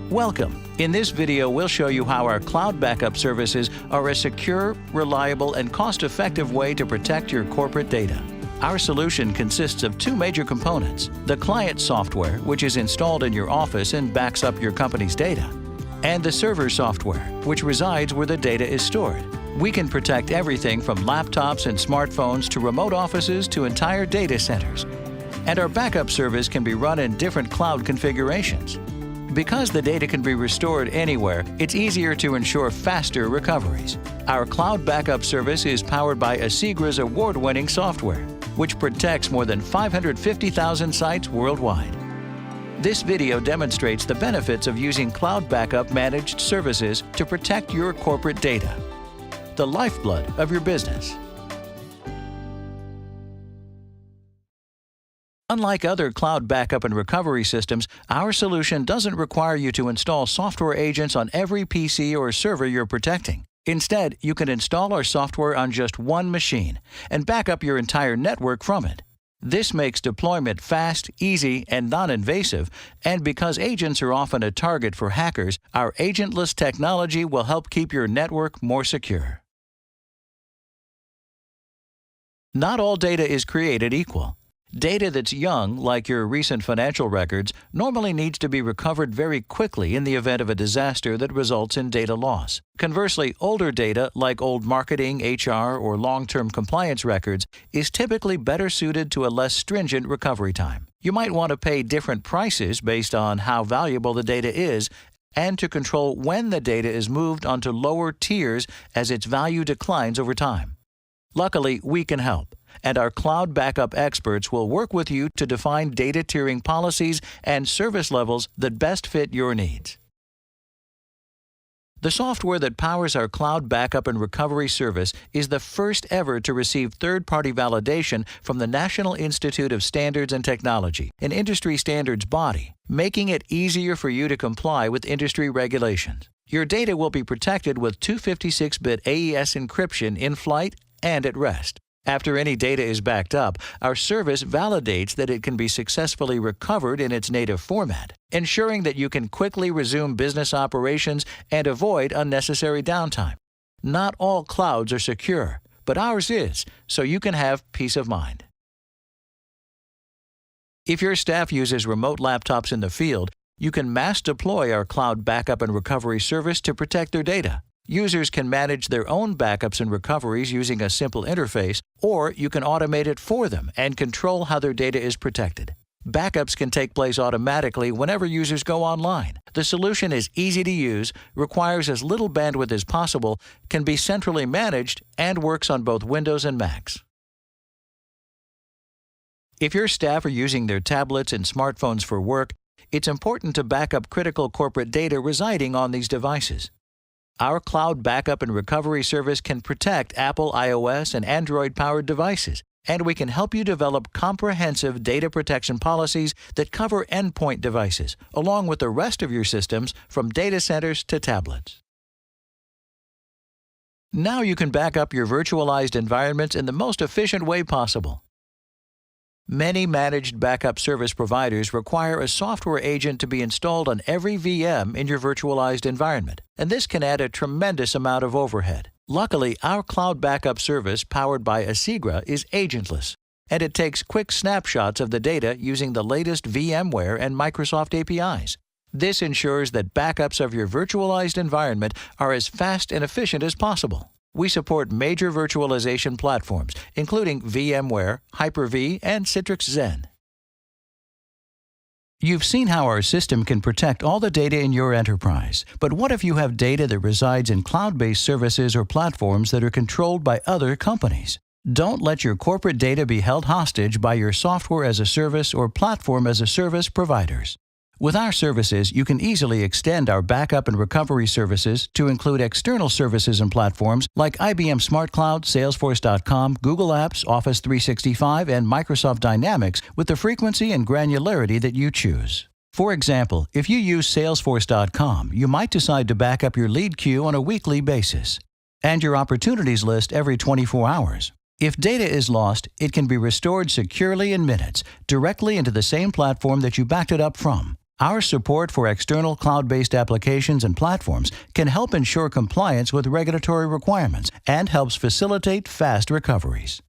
Welcome. In this video, we'll show you how our cloud backup services are a secure, reliable, and cost-effective way to protect your corporate data. Our solution consists of two major components: the client software, which is installed in your office and backs up your company's data, and the server software, which resides where the data is stored. We can protect everything from laptops and smartphones to remote offices to entire data centers. And our backup service can be run in different cloud configurations. Because the data can be restored anywhere, it's easier to ensure faster recoveries. Our cloud backup service is powered by Asigra's award-winning software, which protects more than 550,000 sites worldwide. This video demonstrates the benefits of using cloud backup managed services to protect your corporate data, the lifeblood of your business. Unlike other cloud backup and recovery systems, our solution doesn't require you to install software agents on every PC or server you're protecting. Instead, you can install our software on just one machine and back up your entire network from it. This makes deployment fast, easy, and non-invasive, and because agents are often a target for hackers, our agentless technology will help keep your network more secure. Not all data is created equal. Data that's young, like your recent financial records, normally needs to be recovered very quickly in the event of a disaster that results in data loss. Conversely, older data, like old marketing, HR, or long-term compliance records, is typically better suited to a less stringent recovery time. You might want to pay different prices based on how valuable the data is, and to control when the data is moved onto lower tiers as its value declines over time. Luckily, we can help, and our cloud backup experts will work with you to define data tiering policies and service levels that best fit your needs. The software that powers our cloud backup and recovery service is the first ever to receive third-party validation from the National Institute of Standards and Technology, an industry standards body, making it easier for you to comply with industry regulations. Your data will be protected with 256-bit AES encryption in flight and at rest. After any data is backed up, our service validates that it can be successfully recovered in its native format, ensuring that you can quickly resume business operations and avoid unnecessary downtime. Not all clouds are secure, but ours is, so you can have peace of mind. If your staff uses remote laptops in the field, you can mass deploy our cloud backup and recovery service to protect their data. Users can manage their own backups and recoveries using a simple interface, or you can automate it for them and control how their data is protected. Backups can take place automatically whenever users go online. The solution is easy to use, requires as little bandwidth as possible, can be centrally managed, and works on both Windows and Macs. If your staff are using their tablets and smartphones for work, it's important to back up critical corporate data residing on these devices. Our cloud backup and recovery service can protect Apple iOS and Android-powered devices, and we can help you develop comprehensive data protection policies that cover endpoint devices, along with the rest of your systems from data centers to tablets. Now you can back up your virtualized environments in the most efficient way possible. Many managed backup service providers require a software agent to be installed on every VM in your virtualized environment, and this can add a tremendous amount of overhead. Luckily, our cloud backup service, powered by Asigra, is agentless, and it takes quick snapshots of the data using the latest VMware and Microsoft APIs. This ensures that backups of your virtualized environment are as fast and efficient as possible. We support major virtualization platforms, including VMware, Hyper-V, and Citrix Zen. You've seen how our system can protect all the data in your enterprise, but what if you have data that resides in cloud-based services or platforms that are controlled by other companies? Don't let your corporate data be held hostage by your software as a service or platform as a service providers. With our services, you can easily extend our backup and recovery services to include external services and platforms like IBM Smart Cloud, Salesforce.com, Google Apps, Office 365, and Microsoft Dynamics with the frequency and granularity that you choose. For example, if you use Salesforce.com, you might decide to back up your lead queue on a weekly basis and your opportunities list every 24 hours. If data is lost, it can be restored securely in minutes, directly into the same platform that you backed it up from. Our support for external cloud-based applications and platforms can help ensure compliance with regulatory requirements and helps facilitate fast recoveries.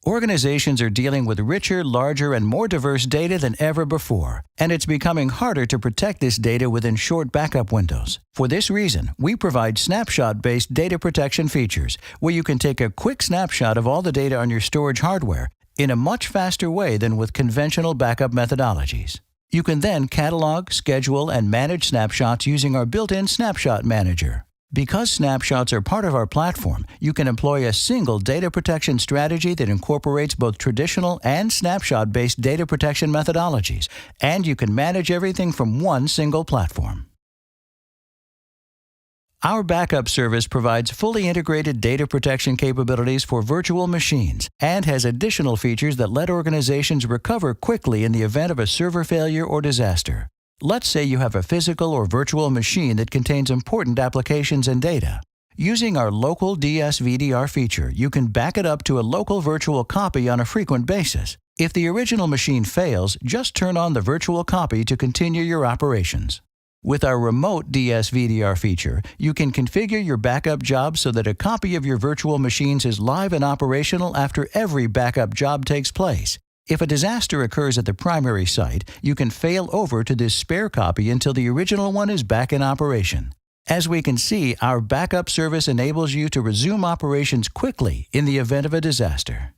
Organizations are dealing with richer, larger, and more diverse data than ever before, and it's becoming harder to protect this data within short backup windows. For this reason, we provide snapshot-based data protection features, where you can take a quick snapshot of all the data on your storage hardware in a much faster way than with conventional backup methodologies. You can then catalog, schedule, and manage snapshots using our built-in Snapshot Manager. Because snapshots are part of our platform, you can employ a single data protection strategy that incorporates both traditional and snapshot-based data protection methodologies, and you can manage everything from one single platform. Our backup service provides fully integrated data protection capabilities for virtual machines and has additional features that let organizations recover quickly in the event of a server failure or disaster. Let's say you have a physical or virtual machine that contains important applications and data. Using our local DSVDR feature, you can back it up to a local virtual copy on a frequent basis. If the original machine fails, just turn on the virtual copy to continue your operations. With our remote DSVDR feature, you can configure your backup job so that a copy of your virtual machines is live and operational after every backup job takes place. If a disaster occurs at the primary site, you can fail over to this spare copy until the original one is back in operation. As we can see, our backup service enables you to resume operations quickly in the event of a disaster.